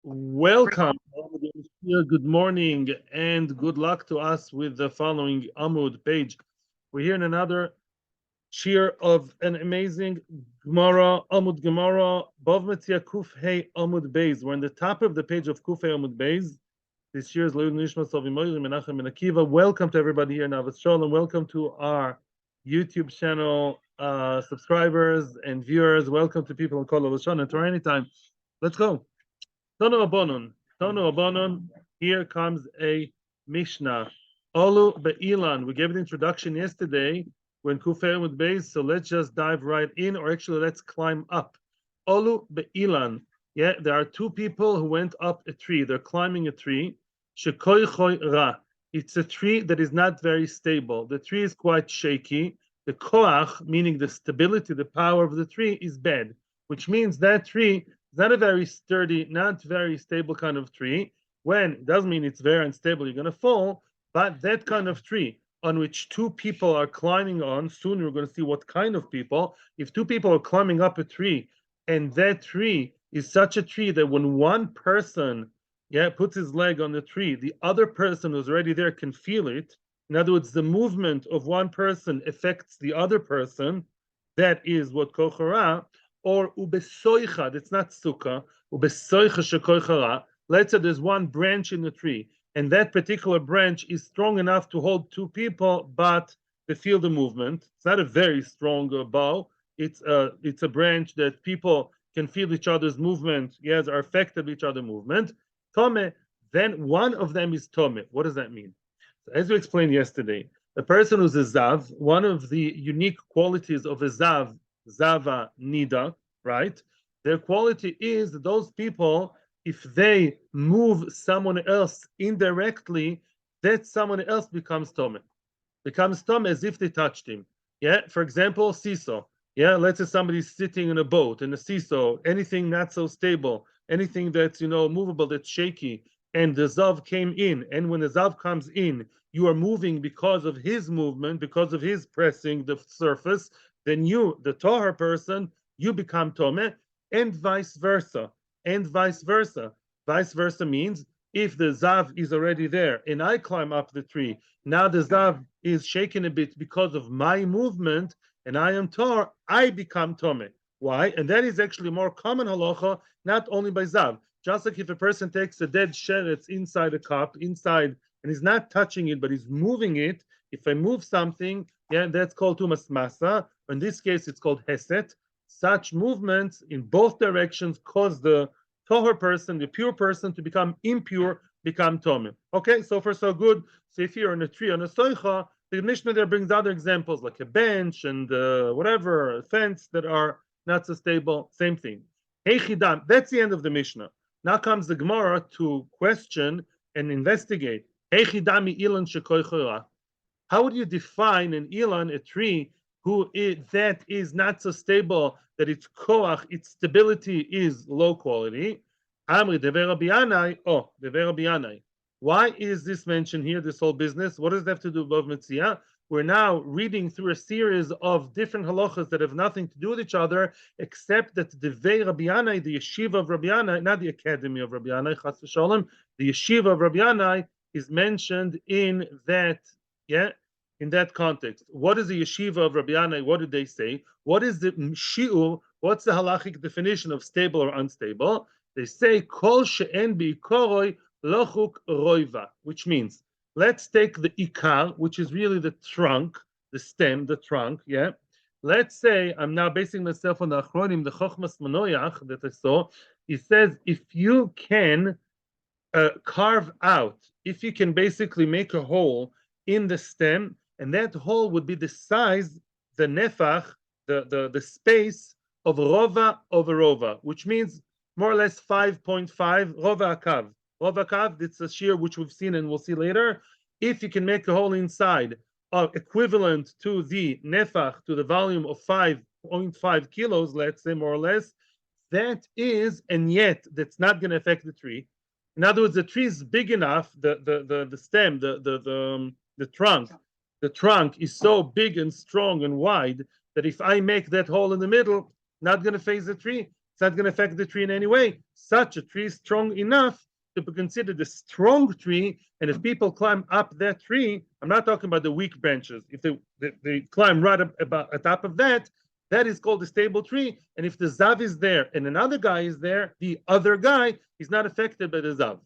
Welcome. Good morning and good luck to us with the following Amud page. We're here in another Shiur of an amazing Gemara, Amud Gemara, Bav Metzia Kuf Hey Amud Beis. We're in the top of the page of Kuf Hey Amud Beis. This year's Leud Nishma Savimoyri Menachem and Akiva. Welcome to everybody here in Avos Shalom. Welcome to our YouTube channel subscribers and viewers. Welcome to people in Kol Avos and to anytime. Let's go. Tonu Abonon. Here comes a Mishnah. Olu be'ilan. We gave an introduction yesterday when Kufay with base, so let's just dive right in, or actually let's climb up. Olu be'ilan. Yeah, there are two people who went up a tree. They're climbing a tree. Shekoy choy ra. It's a tree that is not very stable. The tree is quite shaky. The koach, meaning the stability, the power of the tree, is bad, which means that tree is not a very sturdy, not very stable kind of tree. When it doesn't mean it's very unstable, you're going to fall, but that kind of tree on which two people are climbing on, soon we're going to see what kind of people. If two people are climbing up a tree, and that tree is such a tree that when one person puts his leg on the tree, the other person who's already there can feel it. In other words, the movement of one person affects the other person. That is what kochara. Or ubesoicha, that's not sukkah, ubesoicha shekoichara. Let's say there's one branch in the tree, and that particular branch is strong enough to hold two people, but they feel the movement. It's not a very strong bow. It's a branch that people can feel each other's movement, yes, are affected by each other's movement. Tameh, then one of them is tameh. What does that mean? So as we explained yesterday, the person who's a zav, one of the unique qualities of a zav, Zava Nida, right? Their quality is that those people, if they move someone else indirectly, that someone else becomes Tomeh. Becomes Tomeh as if they touched him. Yeah, for example, seesaw. Yeah, let's say somebody's sitting in a boat, in a seesaw, anything not so stable, anything that's movable, that's shaky, and the Zav came in, and when the Zav comes in, you are moving because of his movement, because of his pressing the surface, then you, the Tahar person, you become Tomeh, and vice versa. And vice versa. Vice versa means if the Zav is already there and I climb up the tree, now the Zav is shaken a bit because of my movement, and I am Tahar, I become Tomeh. Why? And that is actually more common halacha, not only by Zav. Just like if a person takes a dead sheretz inside a cup, inside, and he's not touching it, but he's moving it, if I move something, that's called tumas masa. In this case, it's called heset. Such movements in both directions cause the toher person, the pure person, to become impure, become tomim. Okay, so far so good. So if you're in a tree on a soicha, the Mishnah there brings other examples like a bench and whatever, a fence that are not so stable. Same thing. Hey chidam, that's the end of the Mishnah. Now comes the Gemara to question and investigate. Hey chidami ilan shekoy. How would you define an ilan, a tree, that is not so stable, that its koach, its stability is low quality? Amri dever Rabbi Yanai. Oh, dever Rabbi Yanai. Why is this mentioned here, this whole business? What does it have to do with Metzia? We're now reading through a series of different halachas that have nothing to do with each other, except that the Rabbi Yanai, the yeshiva of Rabbi Yanai, not the academy of Rabbi Yanai, chas v'sholem, the yeshiva of Rabbi Yanai is mentioned in that, in that context. What is the yeshiva of Rabbi Yanai? What did they say? What is the shiur? What's the halachic definition of stable or unstable? They say kol she'en bi'ikoroi lochuk roiva, which means let's take the ikar, which is really the trunk, the stem, the trunk. Yeah. Let's say I'm now basing myself on the achronim, the chochmas manoyach that I saw. It says if you can carve out, if you can basically make a hole in the stem, and that hole would be the size, the nefach, the space of rova over rova, which means more or less 5.5 rova akav. Rova akav, it's a shiur which we've seen and we'll see later. If you can make a hole inside equivalent to the nefach, to the volume of 5.5 kilos, let's say more or less, that is, and yet that's not going to affect the tree. In other words, the tree is big enough, the stem, the trunk. The trunk is so big and strong and wide that if I make that hole in the middle, not going to phase the tree. It's not going to affect the tree in any way. Such a tree is strong enough to be considered a strong tree. And if people climb up that tree, I'm not talking about the weak branches. If they climb right up about top of that, that is called a stable tree. And if the zav is there and another guy is there, the other guy is not affected by the zav.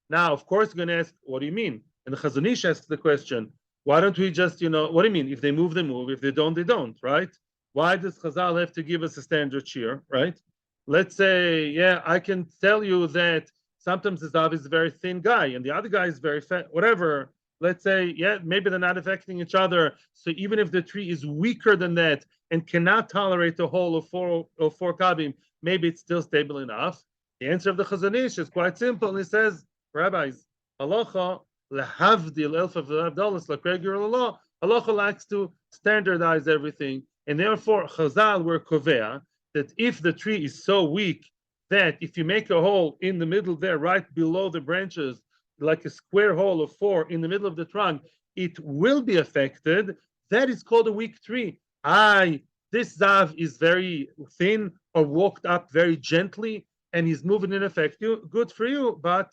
Now, of course, you're going to ask, what do you mean? And the Chazon Ish asks the question, why don't we just, what do you mean? If they move, they move. If they don't, right? Why does Chazal have to give us a standard shiur, right? Let's say, yeah, I can tell you that sometimes the zav is a very thin guy and the other guy is very fat, whatever. Let's say, yeah, maybe they're not affecting each other. So even if the tree is weaker than that and cannot tolerate a hole of four kabim, maybe it's still stable enough. The answer of the Chazon Ish is quite simple. He says, rabbis, halacha lehavdil elf of abdallas like regular law. Halacha likes to standardize everything, and therefore Chazal were kovea that if the tree is so weak that if you make a hole in the middle there, right below the branches, like a square hole of 4 in the middle of the trunk, it will be affected. That is called a weak tree. This zav is very thin or walked up very gently, and he's moving in affect you. Good for you, but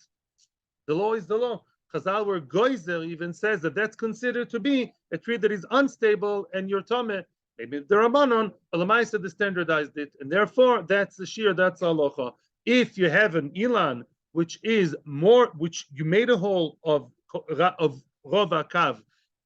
the law is the law. Chazal where Goizer even says that that's considered to be a tree that is unstable and you're tameh. Maybe the Rabbanon, Alamaisa, they standardized it, and therefore that's the shiur, that's halacha. If you have an ilan which is more, which you made a hole of rova kav,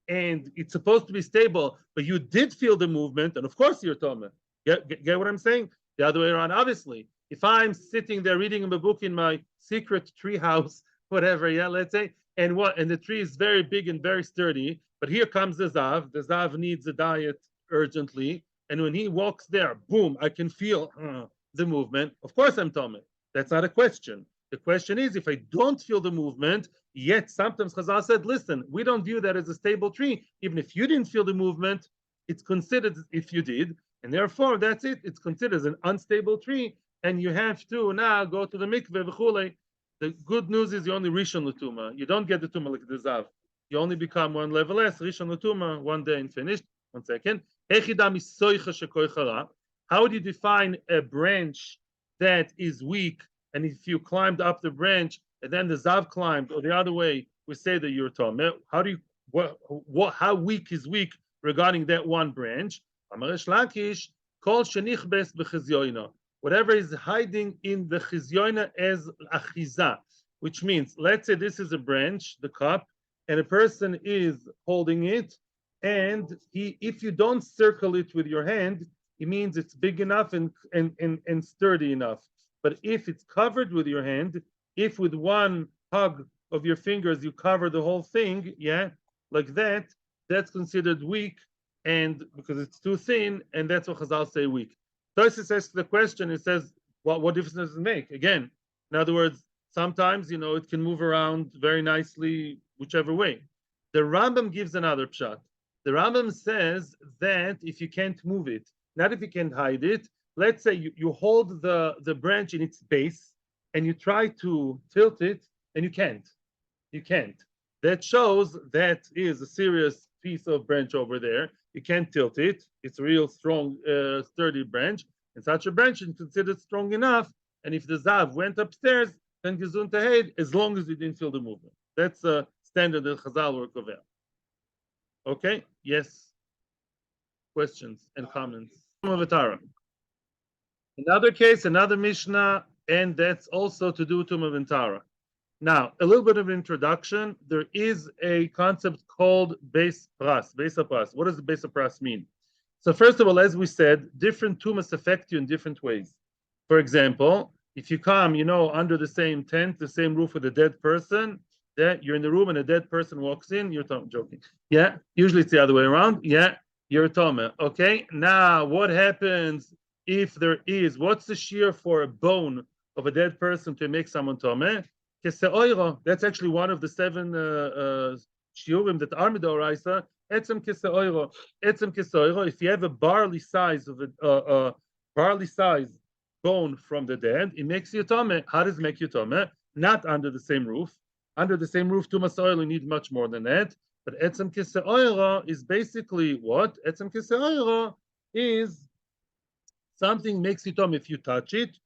and it's supposed to be stable, but you did feel the movement, and of course you're tameh. Get what I'm saying? The other way around, obviously. If I'm sitting there reading a book in my secret tree house, whatever, yeah, let's say, and the tree is very big and very sturdy, but here comes the zav needs a diet urgently, and when he walks there, boom, I can feel the movement. Of course I'm tameh. That's not a question. The question is, if I don't feel the movement, yet sometimes Chazal said, listen, we don't view that as a stable tree. Even if you didn't feel the movement, it's considered if you did, and therefore that's it. It's considered as an unstable tree, and you have to now go to the mikveh v'chulei. The good news is you only rishon l'tumah. You don't get the tumah like the zav. You only become one level less, rishon l'tumah, one day and finished. 1 second. How do you define a branch that is weak? And if you climbed up the branch and then the zav climbed, or the other way, we say that you're tameh. How do you how weak is weak regarding that one branch? Whatever is hiding in the chizyoina as achiza, which means, let's say this is a branch, the cup, and a person is holding it, and if you don't circle it with your hand, it means it's big enough and sturdy enough. But if it's covered with your hand, if with one hug of your fingers you cover the whole thing, yeah, like that, that's considered weak, and because it's too thin, and that's what Chazal say weak. Tosfos says the question, it says, what difference does it make? Again, in other words, sometimes, it can move around very nicely, whichever way. The Rambam gives another pshat. The Rambam says that if you can't move it, not if you can't hide it, let's say you hold the branch in its base and you try to tilt it and you can't. You can't. That shows that is a serious piece of branch over there. You can't tilt it. It's a real strong, sturdy branch. And such a branch is considered strong enough. And if the zav went upstairs, then gezun tahed, as long as you didn't feel the movement. That's a standard that Chazal were kover. Okay? Yes. Questions and comments. Tumah Tahara. Another case, another Mishnah, and that's also to do with Tumah Tahara. Now, a little bit of introduction. There is a concept called base pras. What does the base pras mean? So first of all, as we said, different tumas affect you in different ways. For example, if you come, under the same tent, the same roof with a dead person, that you're in the room and a dead person walks in, you're joking. Yeah, usually it's the other way around. Yeah, you're tameh. Okay, now what happens if there is, what's the shiur for a bone of a dead person to make someone tameh? That's actually one of the 7 shiurim that are midoraisa. Etzem keseoiro. Etzem keseoiro. If you have a barley size of a barley size bone from the dead, it makes you tameh. How does it make you tameh? Not under the same roof. Under the same roof, tumas oil, you need much more than that. But etzem keseoiro is basically what? Etzem keseoiro is something makes you tameh if you touch it,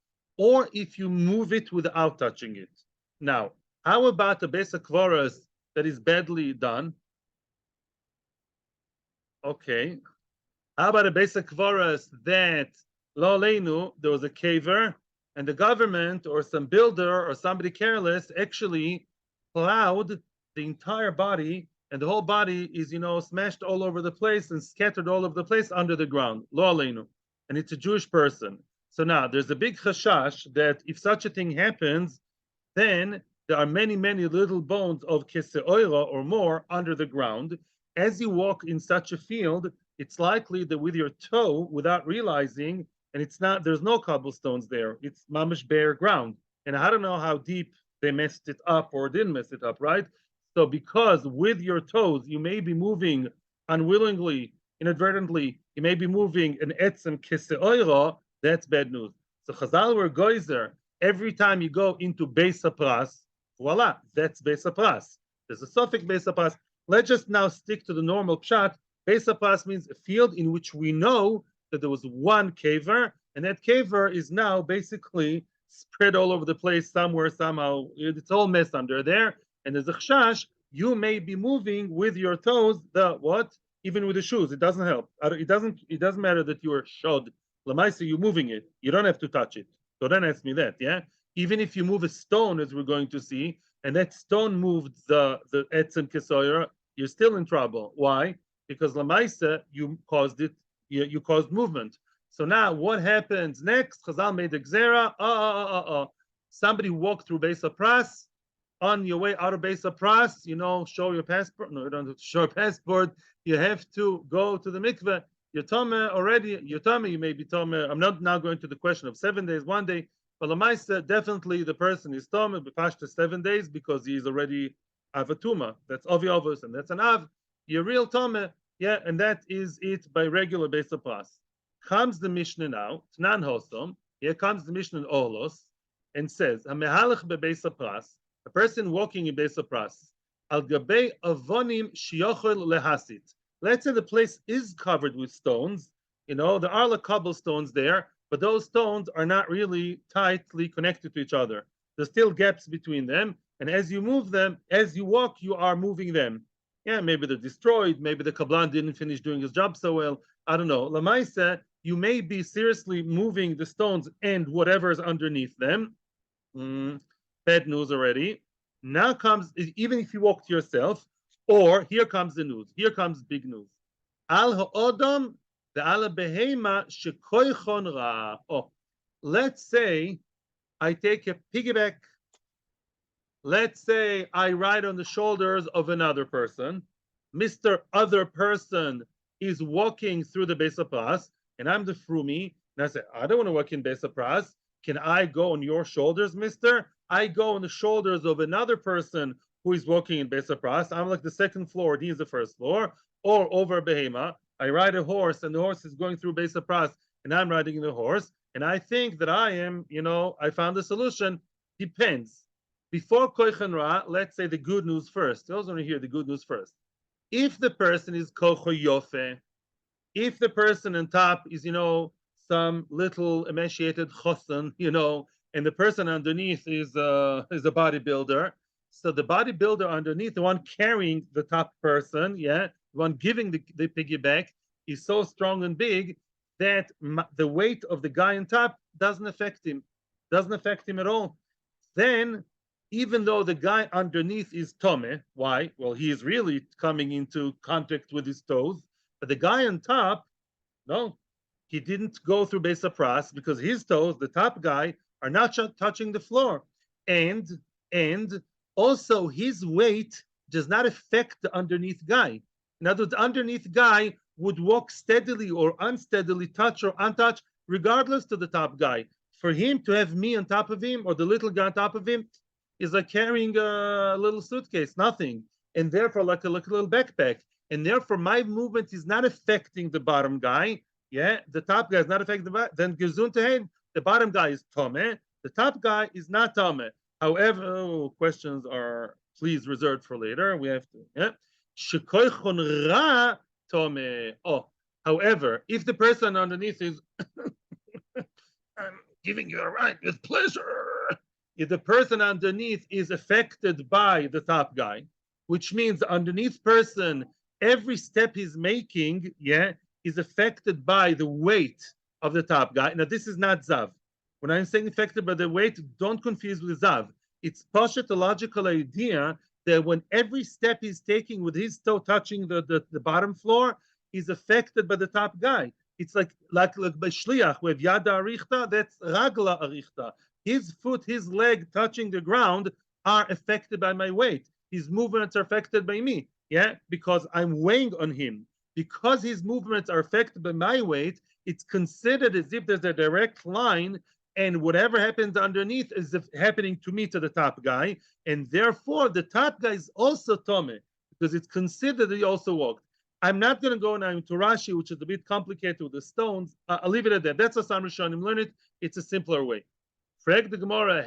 or if you move it without touching it. Now, how about a base of kvaras that is badly done? Okay. How about a base of kvaras that lo aleinu, there was a caver, and the government or some builder or somebody careless actually plowed the entire body, and the whole body is, smashed all over the place and scattered all over the place under the ground. Lo aleinu. And it's a Jewish person. So now there's a big chashash that if such a thing happens, then there are many, many little bones of keseoira or more under the ground. As you walk in such a field, it's likely that with your toe, without realizing, and there's no cobblestones there, it's mamish bare ground. And I don't know how deep they messed it up or didn't mess it up, right? So because with your toes, you may be moving unwillingly, inadvertently, you may be moving an etzem keseoira, that's bad news. So Chazal were goizer, every time you go into Beis HaPras, voila, that's Beis HaPras. There's a suffix Beis HaPras. Let's just now stick to the normal pshat. Beis HaPras means a field in which we know that there was one caver, and that caver is now basically spread all over the place somewhere, somehow. It's all mess under there. And there's a chash, you may be moving with your toes, even with the shoes. It doesn't help. It doesn't matter that you are shod. Lamaisa, you're moving it. You don't have to touch it. So don't ask me that, yeah? Even if you move a stone, as we're going to see, and that stone moved the etzem kesoyer, you're still in trouble. Why? Because lamaisa, you caused it, you caused movement. So now what happens next? Chazal made the gzera. Somebody walked through Beis HaPras. On your way out of Beis HaPras, show your passport. No, you don't have to show your passport. You have to go to the mikveh. You're tameh already. You're tameh. You may be tameh. I'm not now going to the question of 7 days, 1 day. But lamaisa, definitely the person is tameh b'pashta 7 days because he is already av a tumah. That's avi avos, and that's an av. You're real tameh, yeah, and that is it by regular Beis HaPras. Comes the Mishnah now, Tnan Hosom. Here comes the Mishnah in Olos and says, "Hamehalach beBeis HaPras." A person walking in Beis HaPras, al gabei avonim shiyochel lehasit. Let's say the place is covered with stones. There are like cobblestones there, but those stones are not really tightly connected to each other. There's still gaps between them, and as you move them, as you walk, you are moving them. Yeah, maybe they're destroyed. Maybe the kabbalah didn't finish doing his job so well. I don't know. Lamaisa, you may be seriously moving the stones and whatever is underneath them. Bad news already. Now comes, even if you walk to yourself, or here comes the news. Here comes big news. Al ha'odam ve'al behema shekoichon ra. Let's say I take a piggyback. Let's say I ride on the shoulders of another person. Mr. Other person is walking through the Beis HaPras, and I'm the frumi, and I say, I don't want to walk in Beis HaPras. Can I go on your shoulders, mister? I go on the shoulders of another person who is walking in Beis HaPras. I'm like the second floor, and he's the first floor. Or over behema, I ride a horse, and the horse is going through Beis HaPras, and I'm riding the horse. And I think that I am, I found a solution. Depends. Before koichen ra, let's say the good news first. You also want to hear the good news first. If the person is kocho yofe, if the person on top is, some little emaciated chosen, and the person underneath is a bodybuilder. So the bodybuilder underneath, the one carrying the top person, the one giving the piggyback, is so strong and big that the weight of the guy on top doesn't affect him at all. Then, even though the guy underneath is tameh, why? Well, he is really coming into contact with his toes, but the guy on top, no, he didn't go through Beis HaPras because his toes, the top guy, are not touching the floor. And also his weight does not affect the underneath guy. In other words, the underneath guy would walk steadily or unsteadily, touch or untouch, regardless to the top guy. For him to have me on top of him or the little guy on top of him is like carrying a little suitcase, nothing. And therefore, like a little backpack. And therefore, my movement is not affecting the bottom guy. The top guy is not affected by. Then gesundheit, the bottom guy is tameh. The top guy is not tameh. However, questions are please reserved for later. We have to. Shekoichon ra tameh. However, if the person underneath is giving you a ride with pleasure. If the person underneath is affected by the top guy, which means the underneath person, every step he's making, yeah, is affected by the weight of the top guy. Now, this is not Zav. When I'm saying affected by the weight, don't confuse with Zav. It's Pashat, a logical idea that when every step he's taking with his toe touching the bottom floor, he's affected by the top guy. It's like by Shliach, we have Yada Arichta, that's Ragla Arichta. His foot, his leg touching the ground are affected by my weight. His movements are affected by me, yeah, because I'm weighing on him. Because his movements are affected by my weight, it's considered as if there's a direct line, and whatever happens underneath is happening to me, to the top guy, and therefore the top guy is also tameh because it's considered that he also walked. I'm not going to go now into Rashi, which is a bit complicated with the stones. I'll leave it at that. That's how some Rishonim learn it. It's a simpler way. Frag the Gemara,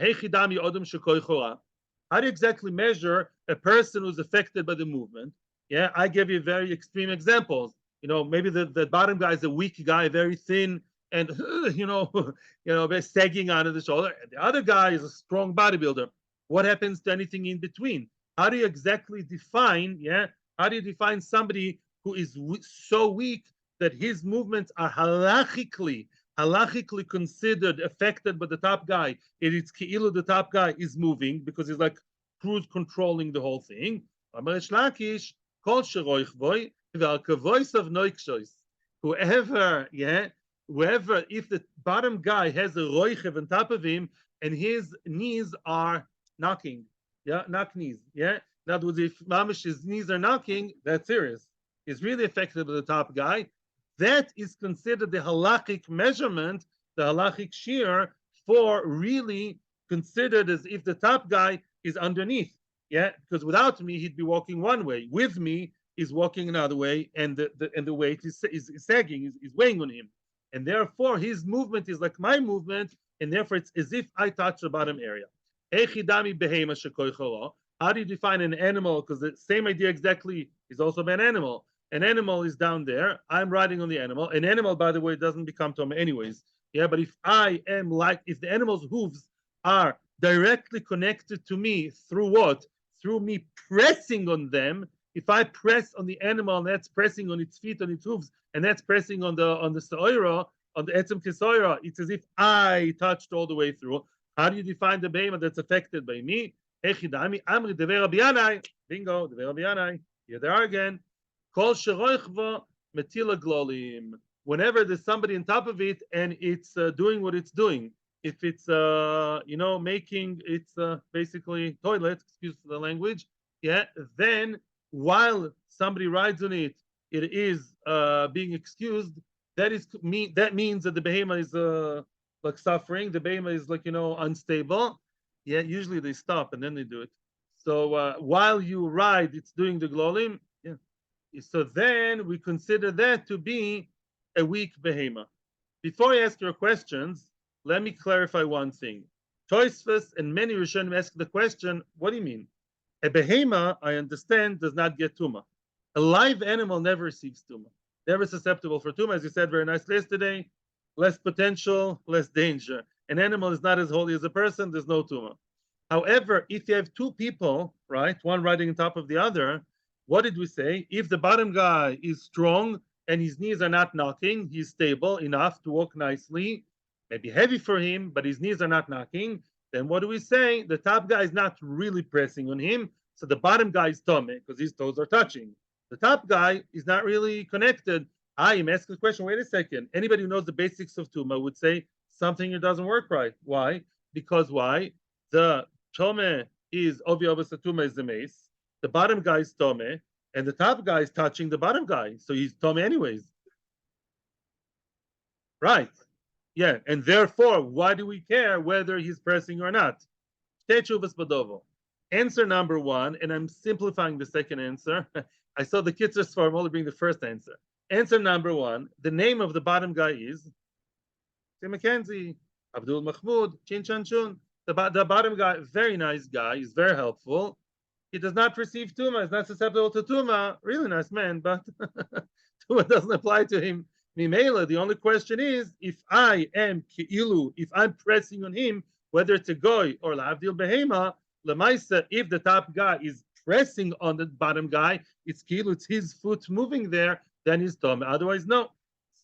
how do you exactly measure a person who's affected by the movement? Yeah, I gave you very extreme examples. You know, maybe the bottom guy is a weak guy, very thin, and very sagging onto the shoulder. And the other guy is a strong bodybuilder. What happens to anything in between? How do you exactly define? Yeah, how do you define somebody who is so weak that his movements are halachically considered affected by the top guy? It's ki'ilu the top guy is moving because he's like cruise controlling the whole thing. Whoever, yeah, whoever, if the bottom guy has a roichev on top of him and his knees are knocking, yeah, knock knees, yeah. In other words, if mamish his knees are knocking, that's serious. He's really affected by the top guy. That is considered the halachic measurement, the halachic shiur, for really considered as if the top guy is underneath. Yeah, because without me, he'd be walking one way. With me, he's walking another way, and the weight is sagging, is weighing on him. And therefore, his movement is like my movement, and therefore it's as if I touch the bottom area. How do you define an animal? Because the same idea exactly is also about an animal. An animal is down there. I'm riding on the animal. An animal, by the way, doesn't become tameh anyways. Yeah, but if the animal's hooves are directly connected to me through what? Through me pressing on them. If I press on the animal and that's pressing on its feet, on its hooves, and that's pressing on the soira, on the etzem kesoira, it's as if I touched all the way through. How do you define the behemoth that's affected by me? Bingo, here they are again. Whenever there's somebody on top of it and it's doing what it's doing, if it's making it's basically toilet, excuse the language, yeah, then while somebody rides on it, it is being excused. That means that the behemoth is like suffering. The behemoth is like unstable. Yeah, usually they stop and then they do it. So while you ride, it's doing the glolim. Yeah. So then we consider that to be a weak behemoth. Before I ask your questions, let me clarify one thing. Tosfos and many Rishonim ask the question, what do you mean? A behemoth, I understand, does not get tumah. A live animal never receives tumah. Never susceptible for tumah, as you said very nicely yesterday. Less potential, less danger. An animal is not as holy as a person, there's no tumah. However, if you have two people, right, one riding on top of the other, what did we say? If the bottom guy is strong and his knees are not knocking, he's stable enough to walk nicely, maybe heavy for him, but his knees are not knocking, then what do we say? The top guy is not really pressing on him, so the bottom guy is tameh because his toes are touching. The top guy is not really connected. I am asking the question, wait a second. Anybody who knows the basics of tumah would say something here doesn't work right. Why? Because why? The tameh is obvious tumah is the mace. The bottom guy is tameh, and the top guy is touching the bottom guy, so he's tameh anyways. Right? Yeah, and therefore, why do we care whether he's pressing or not? Answer number one, and I'm simplifying the second answer. I saw the kitzur svar, I'm only bringing the first answer. Answer number one, the name of the bottom guy is Tim McKenzie, Abdul Mahmoud, Chin Chan Chun. The bottom guy, very nice guy, he's very helpful. He does not receive tumah, he's not susceptible to tumah. Really nice man, but tumah doesn't apply to him. Mimela, the only question is if I am Ki'ilu, if I'm pressing on him, whether it's a goy or Lavdil Behema, Lamaisa, if the top guy is pressing on the bottom guy, it's Ki'ilu, it's his foot moving there, then he's Tome. Otherwise, no.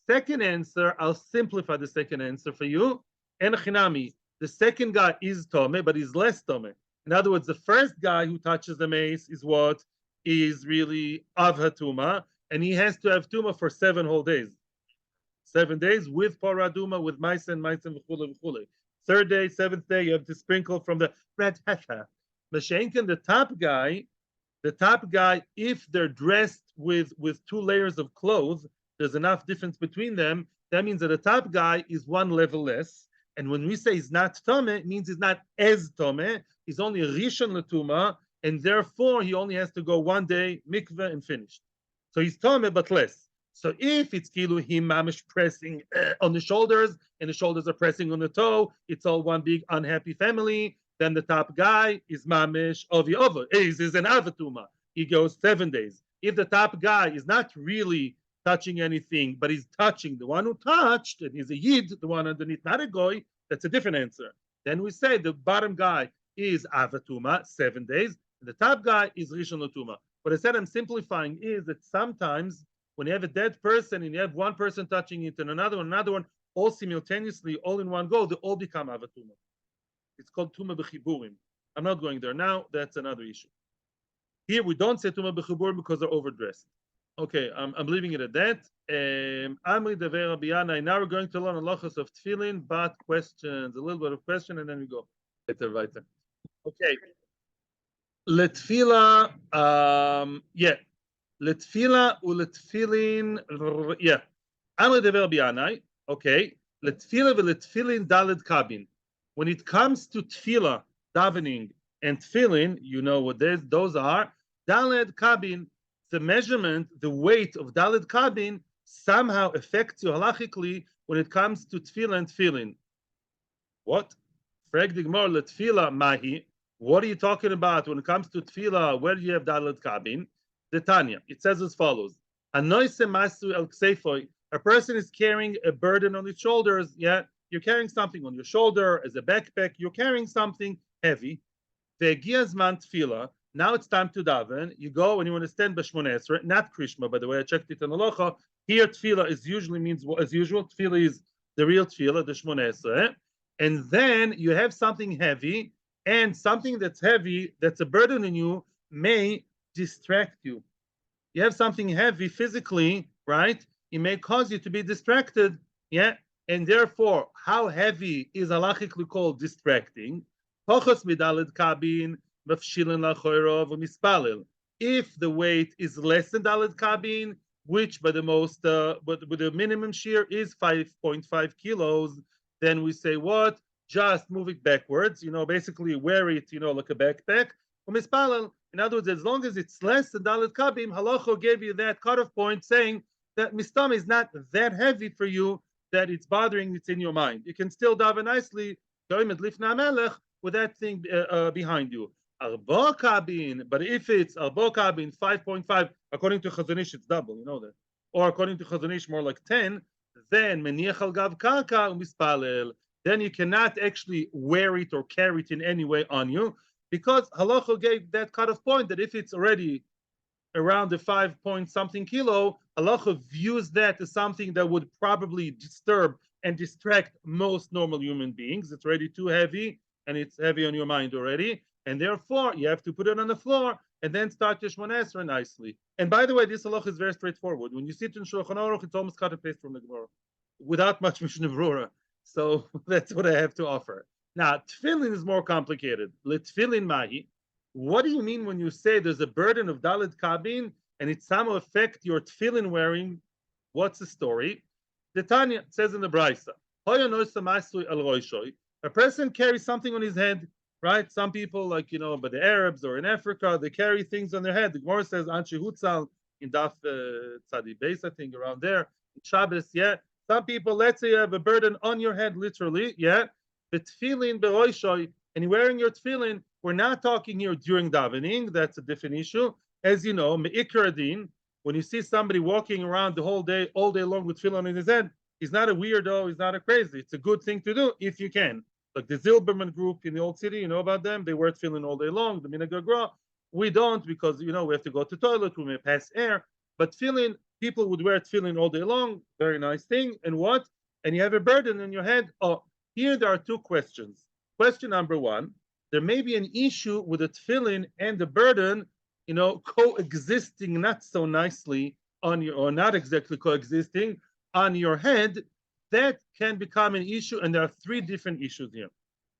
Second answer, I'll simplify the second answer for you. En Chinami, the second guy is Tome, but he's less Tome. In other words, the first guy who touches the mace is what? Is really Avha Tuma, and he has to have Tuma for 7 whole days. 7 days with paraduma, with mice and v'chule v'chule. Third day, seventh day, you have to sprinkle from the red hesha. Mashenkin, the top guy, if they're dressed with 2 layers of clothes, there's enough difference between them. That means that the top guy is 1 level less. And when we say he's not tameh, it means he's not as tameh. He's only a rishon letuma, and therefore he only has to go 1 day mikveh and finished. So he's tameh but less. So if it's kilu him mamish pressing on the shoulders and the shoulders are pressing on the toe, it's all one big unhappy family. Then the top guy is mamish ovi over. Is an avatuma. He goes 7 days. If the top guy is not really touching anything, but he's touching the one who touched, and he's a yid, the one underneath, not a goy, that's a different answer. Then we say the bottom guy is avatuma, 7 days, and the top guy is rishon latuma. What I said I'm simplifying is that sometimes when you have a dead person and you have one person touching it and another one, all simultaneously, all in one go, they all become avatuma. It's called Tumah B'chiburim. I'm not going there now. That's another issue. Here we don't say Tumah B'chiburim because they're overdressed. Okay, I'm leaving it at that. Amri Dever Rabbi. Now we're going to learn halachos of Tefillin, but questions, a little bit of question, and then we go. Weiter. Okay. Letfila, yeah. Letfila uletfilin, yeah. Amri Dever Rabbi. Okay. Letfila v'letfilin daled kabin. When it comes to tefillah, davening, and tefillin, you know what those are. Daled kabin, the measurement, the weight of daled kabin somehow affects you halachically when it comes to tefillah and tefillin. What? Frag the Gemara letfillah mahi. What are you talking about when it comes to tefillah? Where do you have daled kabin? The Tanya. It says as follows: Anoise masu el kseifoy. A person is carrying a burden on his shoulders. Yeah. You're carrying something on your shoulder as a backpack. You're carrying something heavy. Ve'giazman tefillah. Now it's time to daven. You go and you want to stand b'shmoneh esrei, not krishma, by the way. I checked it in halacha. Here tefillah is usually means as usual. Tefillah is the real tefillah, the shmoneh esrei. And then you have something heavy, and something that's heavy, that's a burden on you, may distract you. You have something heavy physically, right? It may cause you to be distracted. Yeah. And therefore, how heavy is halachically called distracting? If the weight is less than daled kabin, which by the most, but with the minimum shear is 5.5 kilos, then we say what? Just move it backwards. Basically wear it, like a backpack. In other words, as long as it's less than daled kabin, halacha gave you that cutoff point, saying that mistam is not that heavy for you, that it's bothering, it's in your mind. You can still daven nicely with that thing behind you. Arba kabin, but if it's arba kabin 5.5, according to Chazanish, it's double, you know that. Or according to Chazanish, more like 10, then meniach al gav karka umispalel. Then you cannot actually wear it or carry it in any way on you, because halacha gave that cutoff point that if it's already around the 5 point something kilo, halacha views that as something that would probably disturb and distract most normal human beings. It's already too heavy, and it's heavy on your mind already, and therefore you have to put it on the floor and then start your shmoneh esrei nicely. And by the way, this halacha is very straightforward. When you sit in Shulchan Aruch, it's almost cut and paste from the Gemara, without much Mishnah Brura. So that's what I have to offer. Now, tefillin is more complicated. Letfillin mahi. What do you mean when you say there's a burden of daled kabin and it somehow affect your tefillin wearing? What's the story? The Tanya says in the Brisa, a person carries something on his head, right? Some people, like, but the Arabs or in Africa, they carry things on their head. The Gemara says, Anshe Hutzal, in Daf Tzadi Beis, I think, around there, in Shabbos, yeah. Some people, let's say you have a burden on your head, literally, yeah. The tefillin beroishoy, and you're wearing your tefillin. We're not talking here during davening. That's a different issue. As you know, me'ikar adin, When you see somebody walking around the whole day, all day long with tefillin in his head, he's not a weirdo, he's not a crazy. It's a good thing to do if you can. Like the Zilberman group in the old city, you know about them? They wear tefillin all day long, the Minagogra. We don't because, we have to go to the toilet, we may pass air. But tefillin, people would wear tefillin all day long. Very nice thing. And what? And you have a burden in your head. Oh, here there are two questions. Question number one, there may be an issue with the tefillin and the burden, coexisting not so nicely on your, or not exactly coexisting on your head. That can become an issue, and there are three different issues here.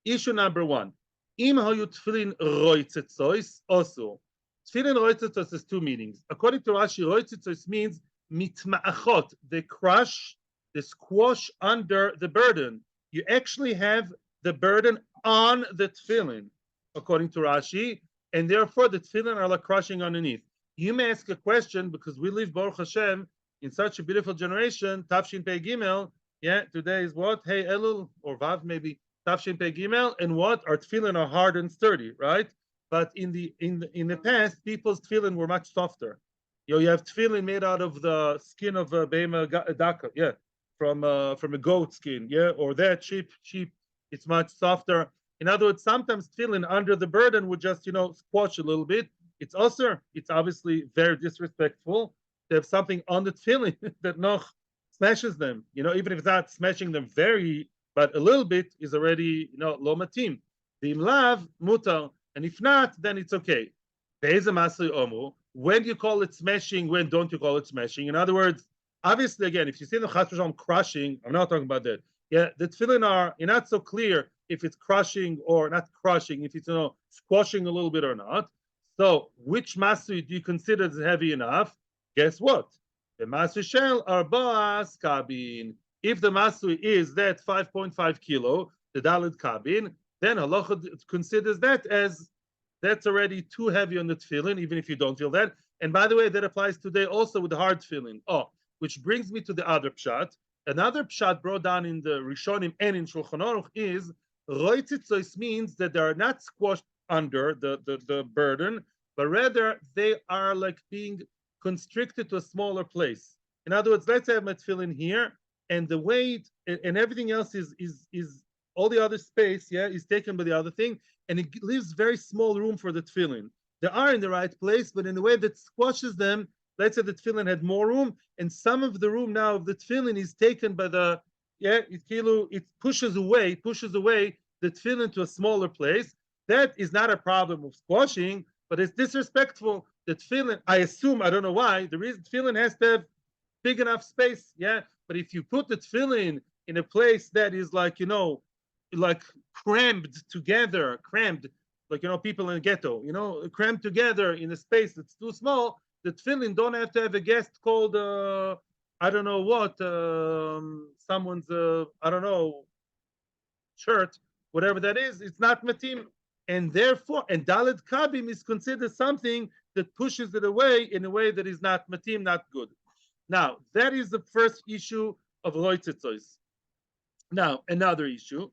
Issue number one, im hayu tefillin roitzetzois also. Tefillin roitzetzois has two meanings. According to Rashi, roitzetzois means mitma'achot, they crush, they squash under the burden. You actually have the burden on the tefillin, according to Rashi, and therefore the tefillin are like crushing underneath. You may ask a question because we live, Baruch Hashem, in such a beautiful generation. Tafshin Pei Gimel, today is what? Hey Elul or Vav maybe. Tafshin Pei Gimel, and what? Our tefillin are hard and sturdy, right? But in the past, people's tefillin were much softer. You have tefillin made out of the skin of a behema daka, from a goat skin, or that sheep. It's much softer. In other words, sometimes tefillin under the burden would just, squash a little bit. It's also, it's obviously very disrespectful to have something on the tefillin that noch smashes them. Even if it's not smashing them but a little bit is already, lo matim. The imlav mutar, and if not, then it's okay. When do you call it smashing? When don't you call it smashing? In other words, obviously, again, if you see the chas crushing, I'm not talking about that. The tefillin are, you're not so clear if it's crushing or not crushing, if it's squashing a little bit or not. So, which masui do you consider as heavy enough? Guess what? The masui shell are boas kabin. If the masui is that 5.5 kilo, the dalit kabin, then halacha considers that as that's already too heavy on the tefillin, even if you don't feel that. And by the way, that applies today also with the hard tefillin. Which brings me to the other pshat. Another pshat brought down in the Rishonim and in Shulchan Aruch is roitzitzos means that they are not squashed under the burden, but rather they are like being constricted to a smaller place. In other words, let's have my tefillin here, and the weight and everything else is all the other space, is taken by the other thing, and it leaves very small room for the tefillin. They are in the right place, but in a way that squashes them. Let's say the tefillin had more room, and some of the room now of the tefillin is taken by the, it pushes away the tefillin to a smaller place. That is not a problem of squashing, but it's disrespectful. The tefillin, I assume, I don't know why, the reason tefillin has to have big enough space, but if you put the tefillin in a place that is like, like crammed, like, people in a ghetto, crammed together in a space that's too small, the tefillin don't have to have a guest called, I don't know what, someone's, I don't know, shirt, whatever that is, it's not matim. And therefore, and dalet kabim is considered something that pushes it away in a way that is not matim, not good. Now, that is the first issue of roitzetzois. Now, another issue.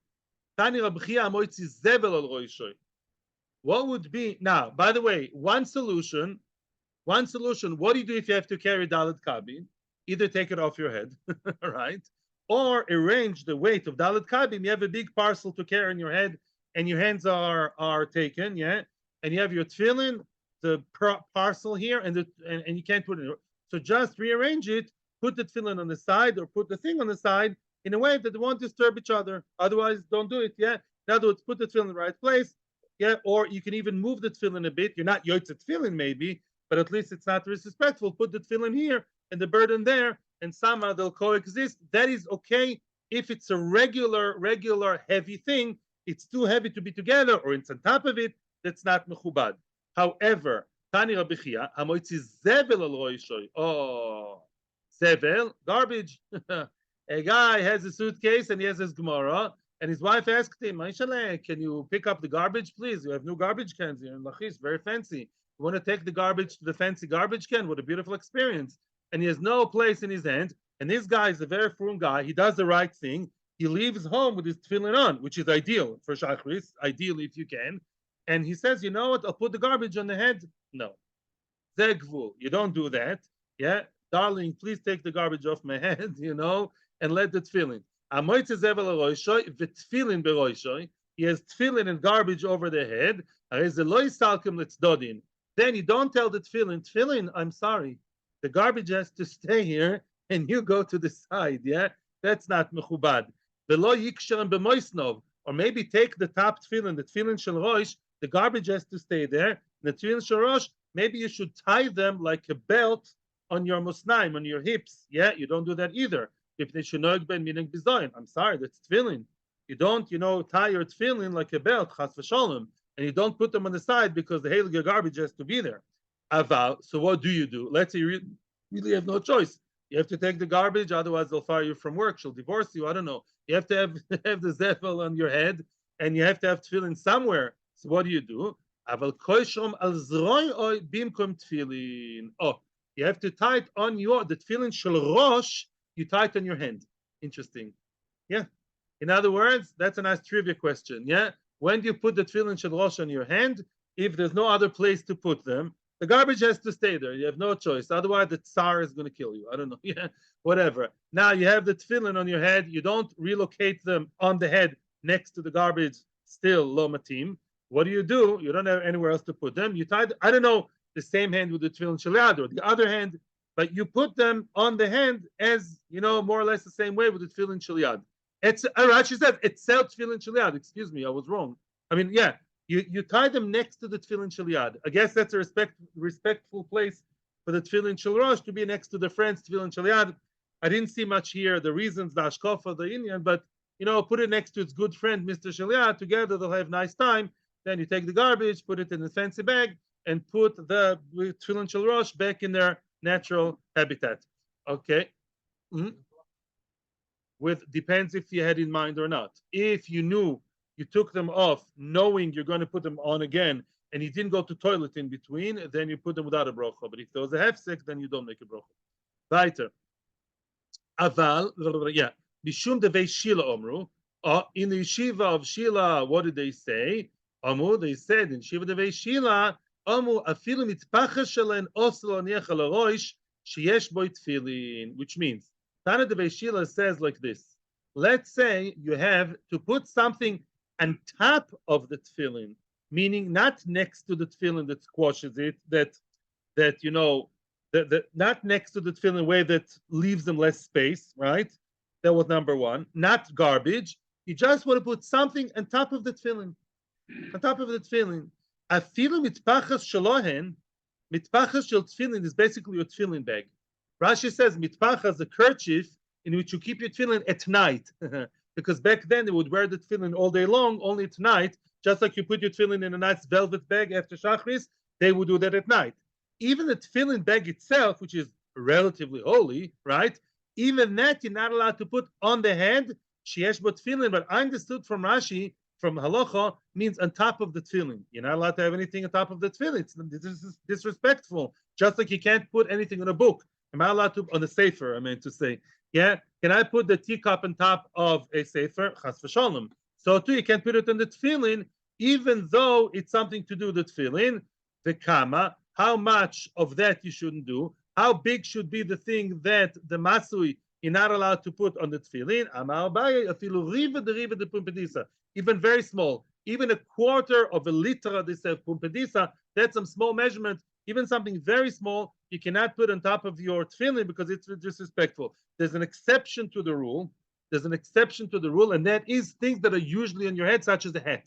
What would be, now, by the way, one solution, what do you do if you have to carry dalet kabim? Either take it off your head, right? Or arrange the weight of dalet kabim. You have a big parcel to carry in your head, and your hands are taken, and you have your tefillin, the parcel here, and you can't put it. So just rearrange it, put the tefillin on the side, or put the thing on the side in a way that they won't disturb each other. Otherwise, don't do it. In other words, put the tefillin in the right place. Or you can even move the tefillin a bit. You're not yotze tefillin maybe, but at least it's not disrespectful. Put the tefillin here and the burden there, and somehow they'll coexist. That is okay if it's a regular heavy thing. It's too heavy to be together, or it's on top of it. That's not mechubad. However, Tani Rabbi Chia, hamoitzi zevel al roishoy. Zevel, garbage. A guy has a suitcase and he has his Gemara, and his wife asked him, can you pick up the garbage, please? You have new garbage cans here in Lachis, very fancy. You want to take the garbage to the fancy garbage can? What a beautiful experience. And he has no place in his hand. And this guy is a very firm guy. He does the right thing. He leaves home with his tefillin on, which is ideal for Shachris, ideally if you can. And he says, you know what? I'll put the garbage on the head. No. Zegvul. You don't do that. Yeah, darling, please take the garbage off my head, and let the tefillin. He has tefillin and garbage over the head. Then you don't tell the tefillin, I'm sorry. The garbage has to stay here and you go to the side. Yeah, that's not mechubad. Or maybe take the top tefillin, the tefillin shel rosh, the garbage has to stay there. The tefillin shel rosh, maybe you should tie them like a belt on your musnaim, on your hips. Yeah, you don't do that either. If they should know ben minig bizayin, I'm sorry, that's tefillin. You don't, tie your tefillin like a belt, chas v'sholem, and you don't put them on the side because the heilige garbage has to be there. Aval. So what do you do? Let's say you really have no choice. You have to take the garbage, otherwise they'll fire you from work. She'll divorce you. I don't know. You have to have the zefel on your head, and you have to have tefillin somewhere. So what do you do? Aval koishrom al zroy oy bimkom tefillin. Oh, you have to tie it on the tefillin shel rosh. You tie it on your hand. Interesting. Yeah. In other words, that's a nice trivia question. Yeah. When do you put the tefillin shel rosh on your hand? If there's no other place to put them, the garbage has to stay there. You have no choice. Otherwise, the tsar is going to kill you. I don't know. Yeah, whatever. Now you have the tefillin on your head. You don't relocate them on the head next to the garbage. Still lo matim. What do? You don't have anywhere else to put them. You tie. I don't know, the same hand with the tefillin sheliad or the other hand, but you put them on the hand as more or less the same way with the tefillin sheliad. It's Rashi says it's self tefillin sheliad. Excuse me, I was wrong. I mean, yeah. You tie them next to the tefillin sheliad. I guess that's a respectful place for the tefillin shel rosh to be next to the friend's tefillin sheliad. I didn't see much here, the reasons, the ashkofa, the Indian, but put it next to its good friend, Mr. Sheliad. Together they'll have nice time. Then you take the garbage, put it in a fancy bag, and put the tefillin shel rosh back in their natural habitat. Okay. Mm-hmm. Depends if you had in mind or not. If you knew you took them off knowing you're going to put them on again, and you didn't go to toilet in between, then you put them without a brocha. But if there was a hefsek, then you don't make a brocha. Weiter. Aval, yeah. Mishum devei Shila omru. In the yeshiva of Shila, what did they say? Amud, they said in yeshiva devei Shila, Amu afilu mitpacha shelen oslo niach al roish sheyesh bo tefillin, which means Tana devei Shila says like this. Let's say you have to put something on top of the tefillin, meaning not next to the tefillin that squashes it, not next to the tefillin way that leaves them less space, right? That was number one. Not garbage. You just want to put something on top of the tefillin. On top of the tefillin. Afilu mitpachas shalohen, mitpachas shel tefillin is basically your tefillin bag. Rashi says mitpachas, a kerchief in which you keep your tefillin at night. Because back then they would wear the tefillin all day long, only at night. Just like you put your tefillin in a nice velvet bag after Shachris, they would do that at night. Even the tefillin bag itself, which is relatively holy, right? Even that you're not allowed to put on the head, sheyesh bo tefillin, but I understood from Rashi, from halacha, means on top of the tefillin. You're not allowed to have anything on top of the tefillin. It's disrespectful. Just like you can't put anything on a book. Am I allowed to, on a sefer, I meant to say. Yeah, can I put the teacup on top of a sefer? Chas v'sholem. So too, you can't put it on the tefillin, even though it's something to do with the tefillin. The kama, how much of that you shouldn't do? How big should be the thing that the masui you're not allowed to put on the tefillin? Amar Abaye, afilu riva de pumpedisa, even very small, even a quarter of a liter. They say pumpedisa. That's some small measurement. Even something very small, you cannot put on top of your tefillin because it's disrespectful. There's an exception to the rule. There's an exception to the rule, and that is things that are usually on your head, such as a hat.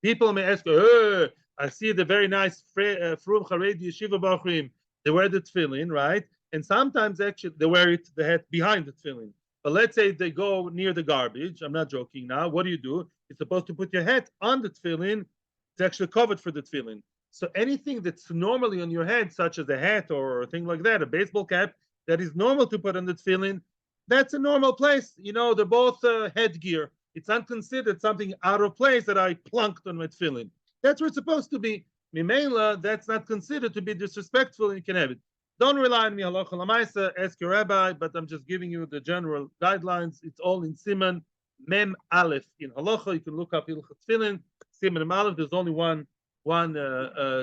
People may ask, I see the very nice Frum Haredi Yeshiva Bachrim. They wear the tefillin, right? And sometimes actually they wear the hat behind the tefillin. But let's say they go near the garbage. I'm not joking now. What do? You're supposed to put your hat on the tefillin. It's actually covered for the tefillin. So anything that's normally on your head, such as a hat or a thing like that, a baseball cap, that is normal to put on the tefillin, that's a normal place. They're both headgear. It's not considered something out of place that I plunked on my tefillin. That's where it's supposed to be. Mimela, that's not considered to be disrespectful, and you can have it. Don't rely on me, halacha lamaisa, ask your rabbi, but I'm just giving you the general guidelines. It's all in Siman Mem Aleph. In halacha, you can look up Hilchot Tefillin, Siman Mem Aleph. There's only one one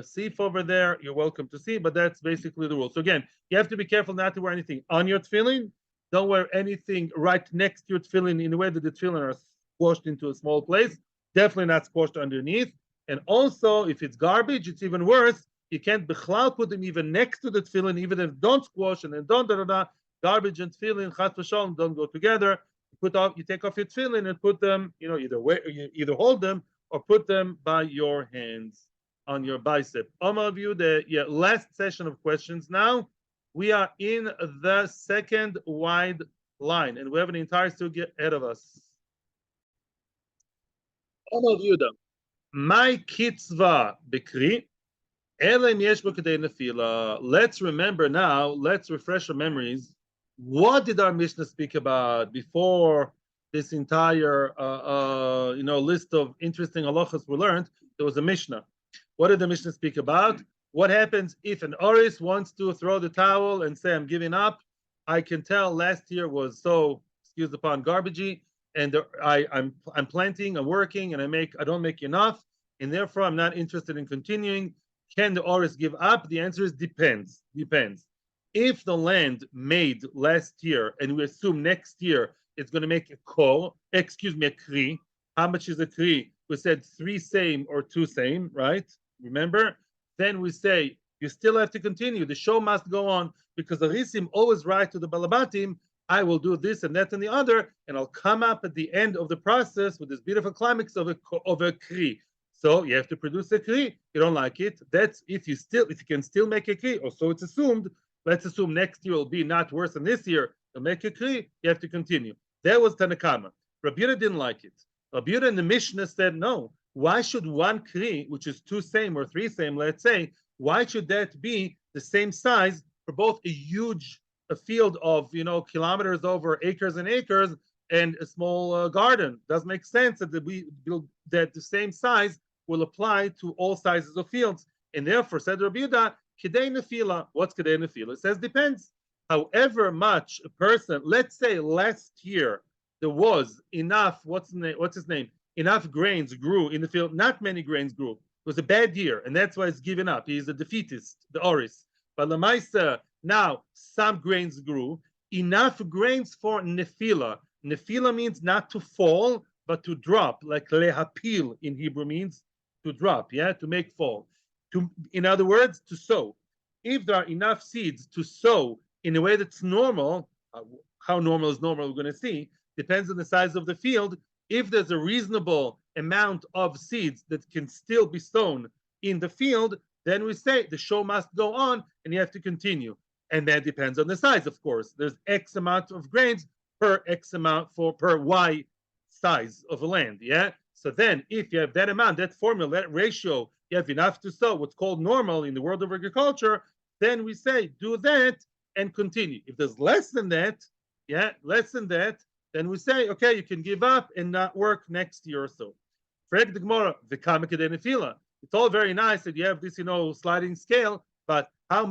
sieve over there, you're welcome to see, but that's basically the rule. So again, you have to be careful not to wear anything on your tefillin. Don't wear anything right next to your tefillin in the way that the tefillin are squashed into a small place. Definitely not squashed underneath. And also, if it's garbage, it's even worse. You can't bechlal put them even next to the tefillin, even if don't squash and then don't da da da. Garbage and tefillin, chas v'shalom, don't go together. You take off your tefillin and put them, you either hold them or put them by your hands on your bicep. All of you, the last session of questions now. We are in the second wide line, and we have an entire studio ahead of us. All of you, my kitzva bekri. Let's remember now, let's refresh our memories. What did our Mishnah speak about before this entire list of interesting halachas we learned? There was a Mishnah. What did the Mishnah speak about? What happens if an Oris wants to throw the towel and say, I'm giving up? I can tell last year was so, excuse the pun, garbagey, and I'm planting, I'm working, and I don't make enough, and therefore I'm not interested in continuing. Can the Oris give up? The answer is depends. Depends. If the land made last year, and we assume next year it's going to make a kri. How much is a kri? We said 3 same or 2 same, right? Remember? Then we say you still have to continue. The show must go on because the risim always write to the balabatim, I will do this and that and the other, and I'll come up at the end of the process with this beautiful climax of a kri. So you have to produce a kri. You don't like it. That's if you can still make a kri, or so it's assumed. Let's assume next year will be not worse than this year. You'll make a kri. You have to continue. That was Tanakama. Rabbi Yehuda didn't like it. Rabbi Yehuda in the Mishnah said, no. Why should one kri, which is 2 same or 3 same, let's say, why should that be the same size for both a field of kilometers over acres and acres and a small garden? Doesn't make sense that the same size will apply to all sizes of fields. And therefore, said Rabbi Yehuda, kedei nefila. What's kedei nefila? It says depends. However much a person, let's say last year, there was enough, what's his name? Enough grains grew in the field. Not many grains grew. It was a bad year, and that's why it's given up. He's a defeatist, the Oris. But Lamaisa, now some grains grew. Enough grains for nefila. Nefila means not to fall, but to drop, like lehapil in Hebrew means to drop, to make fall. In other words, to sow. If there are enough seeds to sow in a way that's normal, how normal is normal, we're going to see, depends on the size of the field. If there's a reasonable amount of seeds that can still be sown in the field, then we say the show must go on and you have to continue. And that depends on the size, of course. There's X amount of grains per X amount per Y size of a land, So then if you have that amount, that formula, that ratio, you have enough to sow, what's called normal in the world of agriculture, then we say do that and continue. If there's less than that, then we say, okay, you can give up and not work next year or so. It's all very nice that you have this, sliding scale, but how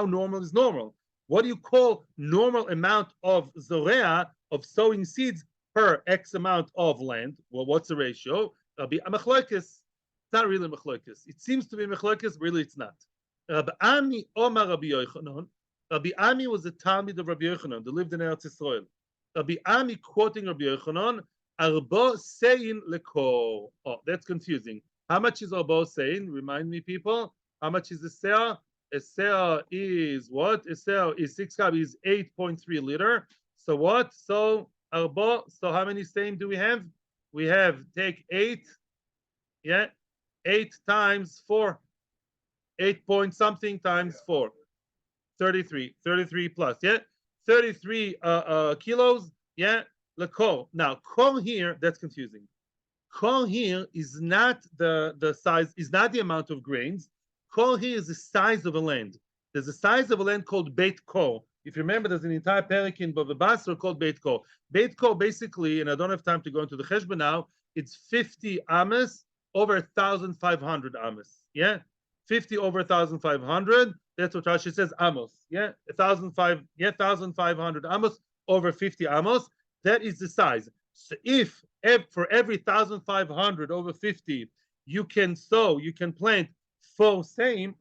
normal is normal? What do you call normal amount of zorea, of sowing seeds per X amount of land? Well, what's the ratio? It'll be a machloekes. It's not really a machloekes. It seems to be machloekes, really it's not. Rabbi Ami Omar Rabbi Yochanan. Rabbi Ami was a Talmud of Rabbi Yochanan. They lived in Eretz Yisrael. Rabbi Ami quoting Rabbi Yochanan, Arbo Sein Lekor. Oh, that's confusing. How much is Arbo Sein? Remind me, people. How much is the seah? A seah is what? A seah is 6 cup, is 8.3 liter. So what? So Arbo. So how many sein do we have? We have take 8. 8 times 4. 8 point something times 4. 33 plus, 33 kilos, lekol. Now, kol here, that's confusing. Kol here is not the size, is not the amount of grains. Kol here is the size of a land. There's a size of a land called Beit Kol. If you remember, there's an entire parak in Bava Basra called Beit Kol. Beit Kol basically, and I don't have time to go into the cheshbon now, it's 50 amas over 1,500 amas. 50 over 1,500. That's what Rashi says, amos. 1,500 amos over 50 amos. That is the size. So if for every 1,500 over 50 you can sow, you can plant four same,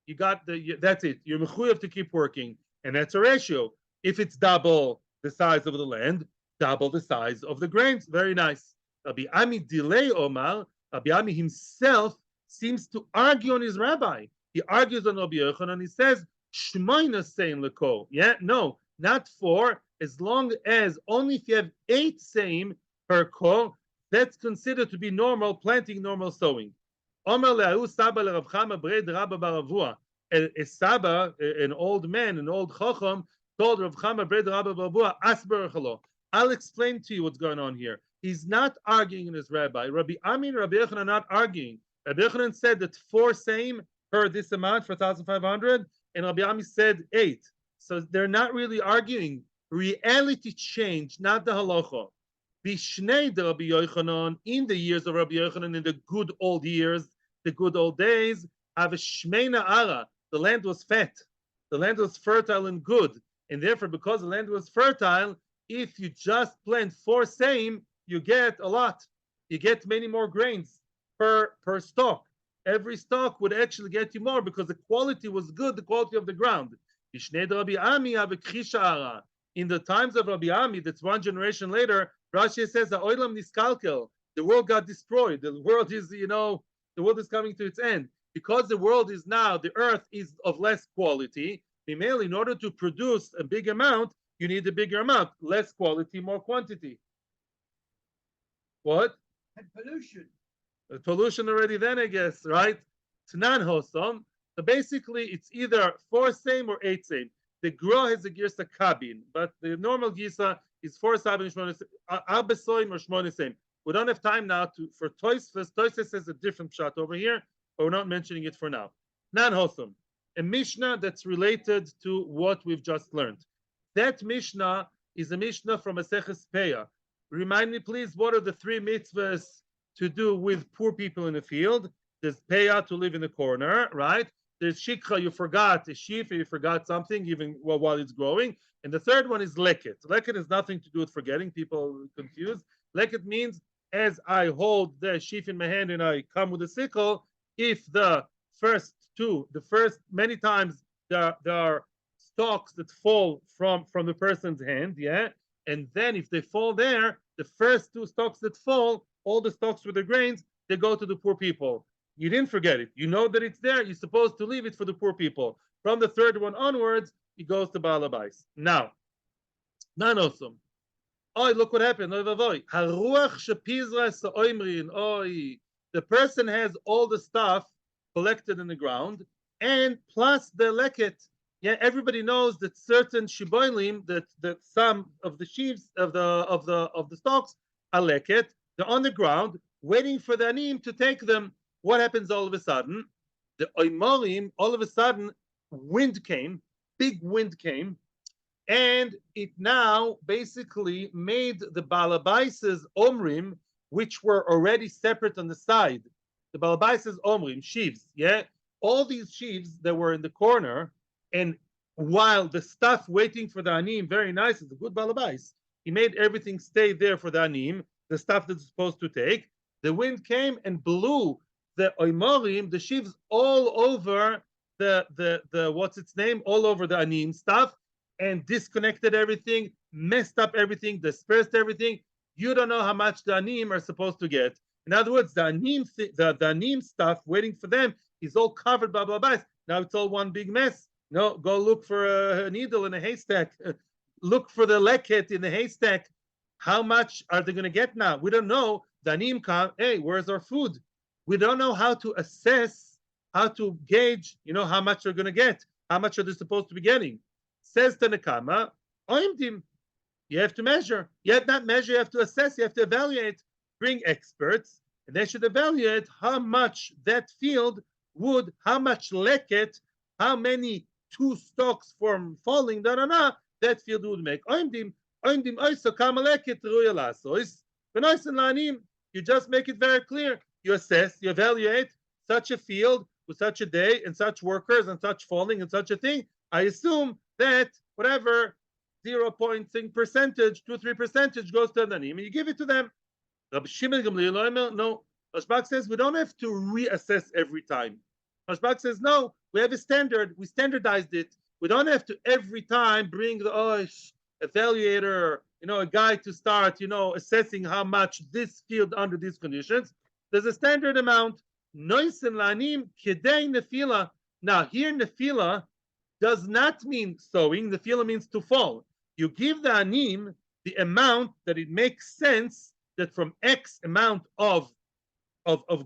you got that's it. You're mechuyev to keep working, and that's a ratio. If it's double the size of the land, double the size of the grains. Very nice. Rabbi Ami delay Omar. Rabbi Ami himself seems to argue on his rabbi. He argues on Rabbi Yochanan. He says Shmoina saying leko. Yeah, no, not four. As long as only if you have 8 same per ko, that's considered to be normal planting, normal sowing. Omer le'ahu Saba le'Rav Chama b'rei Rabba baravua. A Saba, an old man, an old chacham, told Rav Chama b'rei Rabba baravua, asber chalo. I'll explain to you what's going on here. He's not arguing in his rabbi. Rabbi Ami and Rabbi Yochanan are not arguing. Rabbi Yochanan said that 4 same per this amount, 4,500, and Rabbi Ami said 8. So they're not really arguing. Reality change, not the halacha. Bishnei de Rabbi Yochanan, in the years of Rabbi Yochanan, in the good old years, the good old days, have a shmeina ara. The land was fat. The land was fertile and good. And therefore, because the land was fertile, if you just plant 4 same, you get a lot. You get many more grains per stalk. Every stalk would actually get you more because the quality was good, the quality of the ground. Bishnei de Rabbi Ami have a khisha ara. In the times of Rabbi Ami, that's one generation later, Rashi says the oilam niskalkel, the world got destroyed. The world is, the world is coming to its end. Because the world is now, the earth is of less quality, mainly in order to produce a big amount, you need a bigger amount. Less quality, more quantity. What? And pollution. Pollution already then, I guess, right? Tanan hosam. So basically, it's either 4 same or 8 same. The Gra has a girsa kabin, but the normal girsa is 4 same and 8 abesoim or 8 same. We don't have time now for Toysfus. Toysfus says a different shot over here, but we're not mentioning it for now. Nan hosam, a Mishnah that's related to what we've just learned. That Mishnah is a Mishnah from Maseches Peah. Remind me, please, what are the 3 mitzvahs to do with poor people in the field? There's Peah, to live in the corner, right? There's Shikha, you forgot a sheaf, you forgot something, even while it's growing. And the third one is Leket. Leket has nothing to do with forgetting. People confused. Leket means as I hold the sheaf in my hand and I come with a sickle, if the first many times there are stalks that fall from the person's hand, yeah, and then if they fall there, the first 2 stalks that fall, all the stalks with the grains, they go to the poor people. You didn't forget it. You know that it's there. You're supposed to leave it for the poor people. From the 3rd one onwards, it goes to Baal Habais. Now, nanosum. Oh, look what happened. The person has all the stuff collected in the ground, and plus the leket. Yeah, everybody knows that certain shiboilim, that some of the sheaves of the stalks are leket. They're on the ground, waiting for the anim to take them. What happens all of a sudden? The oimorim, all of a sudden, wind came, big wind came, and it now basically made the balabaises omrim, which were already separate on the side. The balabaises omrim, sheaves, yeah? All these sheaves that were in the corner, and while the stuff waiting for the anim, very nice, it's a good balabais, he made everything stay there for the anim, the stuff that's supposed to take. The wind came and blew the oimorim, the sheaves, all over the what's its name, all over the anim stuff, and disconnected everything, messed up everything, dispersed everything. You don't know how much the anim are supposed to get. In other words, the anim stuff waiting for them is all covered by blah. Now it's all one big mess. No, go look for a needle in a haystack. Look for the leket in the haystack. How much are they going to get now? We don't know. The anim come, hey, where's our food? We don't know how to assess, how to gauge, how much they're going to get. How much are they supposed to be getting? Says Tanakama, oimdim. You have to measure. You have not measure, you have to assess, you have to evaluate. Bring experts, and they should evaluate how much that field would, how much leket, how many 2 stalks from falling, that field would make. Oimdim oiso kama leket ruya lasois. Benoisen lanim. You just make it very clear. You assess, you evaluate such a field with such a day and such workers and such falling and such a thing. I assume that whatever 0.3 percentage, 2-3 percentage goes to the anim, and you give it to them. Rabbi Shimon Gamliel, no, Rashbag says we don't have to reassess every time. Rashbag says no, we have a standard. We standardized it. We don't have to every time bring the evaluator, a guy to start, assessing how much this field under these conditions. There's a standard amount. Noisen lanim kedei nefila. Now here nefila does not mean sowing. Nefila means to fall. You give the anim the amount that it makes sense that from X amount of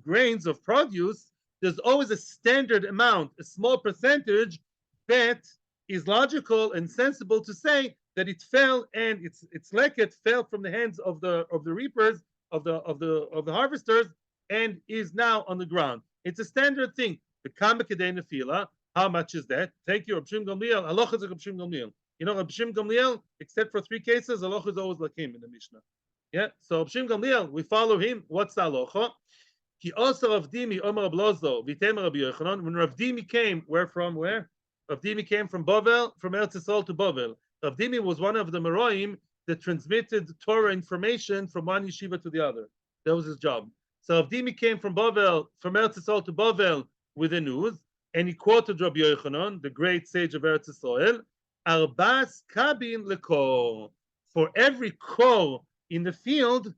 grains of produce, there's always a standard amount, a small percentage that is logical and sensible to say that it fell and it's like it fell from the hands of the reapers of the harvesters and is now on the ground. It's a standard thing. The kama kedei nefila. How much is that? Thank you, Reb Shimon Gamliel. Halacha is Reb Shimon Gamliel. Reb Shimon Gamliel, except for 3 cases, halacha is always like him in the Mishnah. Yeah. So Reb Shimon Gamliel, we follow him. What's the halacha? He also Rav Dimi Omer Ablozo Vitem Rabbi Yochanan. When Rav Dimi came, where? Rav Dimi came from Bavel, from Eretz Yisrael to Bavel. Rav Dimi was one of the Meroim that transmitted Torah information from one yeshiva to the other. That was his job. So Rav Dimi came from Bavel, from Eretz Yisrael to Bavel with the news, and he quoted Rabbi Yochanan, the great sage of Eretz Yisrael, Arbas kabin lekor. For every kor in the field,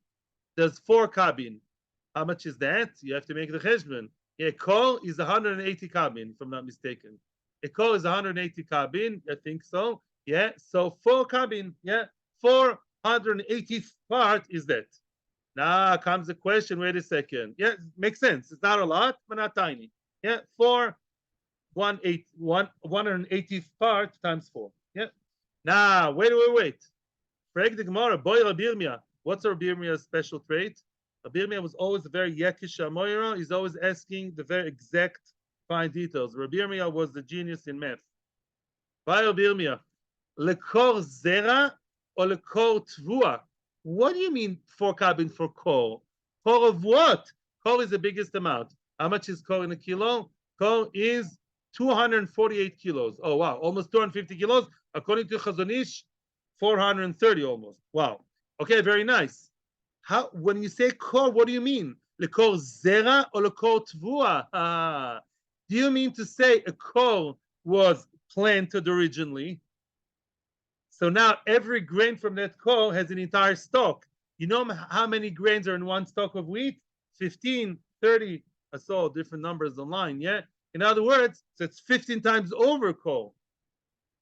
there's 4 kabin. How much is that? You have to make the cheshbon. A kor is 180 kabin, if I'm not mistaken. A kor is 180 kabin, I think so. Yeah, so 4 kabin, yeah, 480th part is that. Now comes the question, wait a second. Yeah, makes sense. It's not a lot, but not tiny. Yeah, 180th part times 4. Yeah. Now, wait. Frag the Gemara, boy Rabbi Yirmiyah. What's Rabbi Yirmiyah's special trait? Rabbi Yirmiyah was always a very yekish amoira. He's always asking the very exact fine details. Rabbi Yirmiyah was the genius in math. By Rabbi Yirmiyah, lekor zera or lekor tvua? What do you mean 4 kabin for kor? Kor of what? Kor is the biggest amount. How much is kor in a kilo? Kor is 248 kilos. Oh, wow. Almost 250 kilos. According to Chazon Ish, 430 almost. Wow. Okay, very nice. When you say kor, what do you mean? Lekor zera or lekor tvua? Do you mean to say a kor was planted originally? So now every grain from that kor has an entire stalk. You know how many grains are in one stalk of wheat? 15, 30. I saw different numbers online, yeah? In other words, so it's 15 times over kor.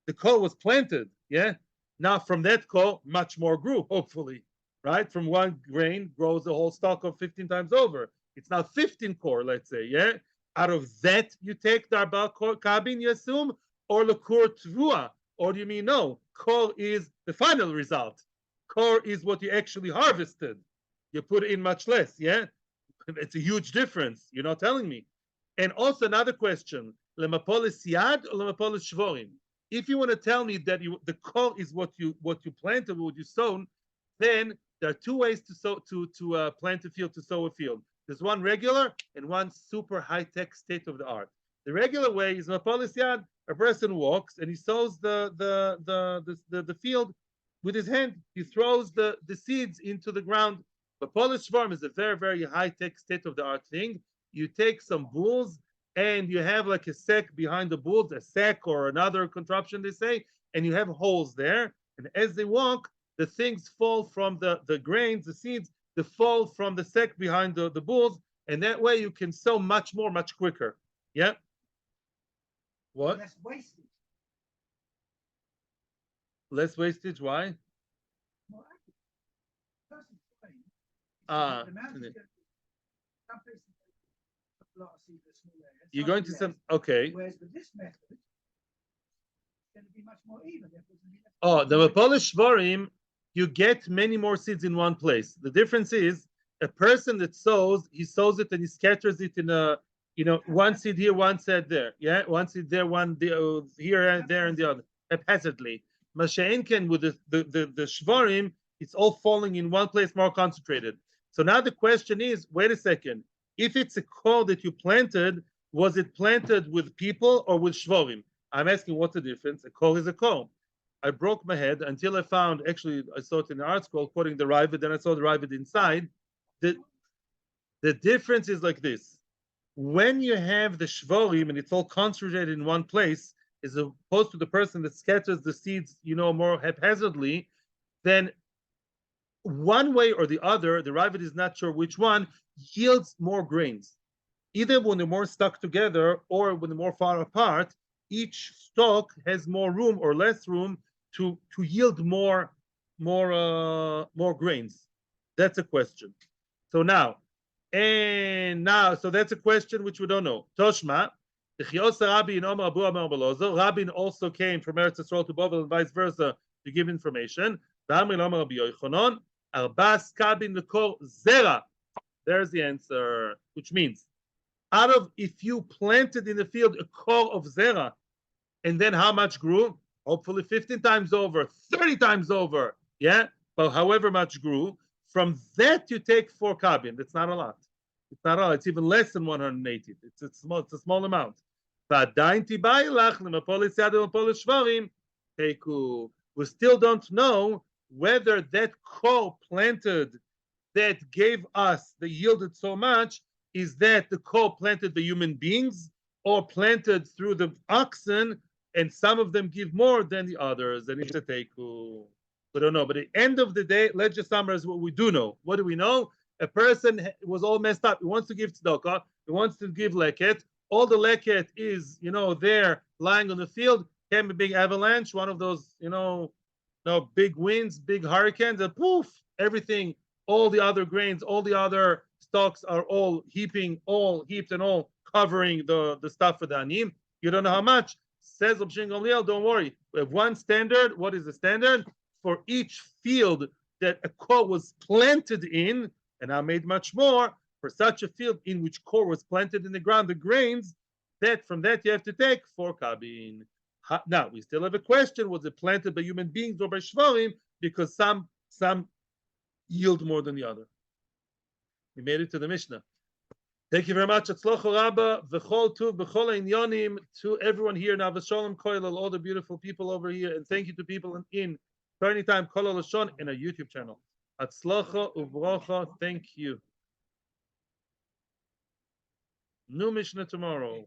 The kor was planted, yeah? Now from that kor, much more grew, hopefully, right? From one grain grows a whole stalk of 15 times over. It's now 15 kor, let's say, yeah? Out of that, you take the arba kabin, you assume, or lekur tvua, or do you mean no? Kor is the final result. Kor is what you actually harvested. You put in much less, yeah? It's a huge difference. You're not telling me. And also another question: lemapolis yad or lemapolis shvorim? If you want to tell me that the kor is what you planted, what you sown, then there are 2 ways to plant a field, to sow a field. There's one regular and one super high-tech state-of-the-art. The regular way is lemapolis yad. A person walks and he sows the field with his hand. He throws the seeds into the ground. But Polish farm is a very, very high-tech, state-of-the-art thing. You take some bulls and you have like a sack behind the bulls, a sack or another contraption, they say, and you have holes there. And as they walk, the things fall from the grains, the seeds, they fall from the sack behind the bulls. And that way you can sow much more, much quicker. Yeah? What? Less wastage. Less wastage, why? More accurate. You're going to some, okay. Whereas with this method, it's going to be much more even. Oh, the Polish shvorim, you get many more seeds in one place. The difference is a person that sows, he sows it and he scatters it in a, one seed here, one seed there. Yeah, one seed there, one here and there and the other, haphazardly. Masha'enken with the shvorim, it's all falling in one place, more concentrated. So now the question is, wait a second. If it's a kor that you planted, was it planted with people or with shvorim? I'm asking what's the difference. A kor is a kor. I broke my head until I found, actually, I saw it in the art scroll, quoting the Ravid, then I saw the Ravid inside. The difference is like this: when you have the shvorim and it's all concentrated in one place, as opposed to the person that scatters the seeds, more haphazardly, then one way or the other, the Ravid is not sure which one, yields more grains. Either when they're more stuck together or when they're more far apart, each stalk has more room or less room to yield more grains. That's a question. So so that's a question which we don't know. Toshma, the Chiosa Rabbi in Omer Abu Amar Belozo. Rabin also came from Eretz Yisrael to Bava and vice versa to give information. V'amri Omer Rabbi Yochanan, Arbas Kabin Lekor Zera. There's the answer, which means out of if you planted in the field a core of zera, and then how much grew? Hopefully 15 times over, 30 times over, yeah. But however much grew, from that you take 4 kabin. That's not a lot. It's not a lot. It's even less than 180. It's a small amount. We still don't know whether that core planted that gave us, that yielded so much, is that the core planted by human beings or planted through the oxen, and some of them give more than the others. And it's a teiku. We don't know. But at the end of the day, let's just summarize what we do know. What do we know? A person was all messed up. He wants to give tzedakah. He wants to give leket. All the leket is, there lying on the field. Came a big avalanche, one of those, big winds, big hurricanes, and poof, everything, all the other grains, all the other stalks are all heaped and all covering the stuff for the anim. You don't know how much. Says Rabbi Gamliel, don't worry. We have one standard. What is the standard? For each field that a core was planted in, and I made much more, for such a field in which core was planted in the ground, the grains, that from that you have to take 4 kabin. Now, we still have a question. Was it planted by human beings or by shvarim? Because some yield more than the other. We made it to the Mishnah. Thank you very much. Atzlocho Rabba, v'chol tuv, v'chol inyonim, to everyone here now, v'sholem koilel, all the beautiful people over here, and thank you to people in Turning Time Kol Lashon in our YouTube channel. Atzlocho uvrocha, thank you. New Mishnah tomorrow.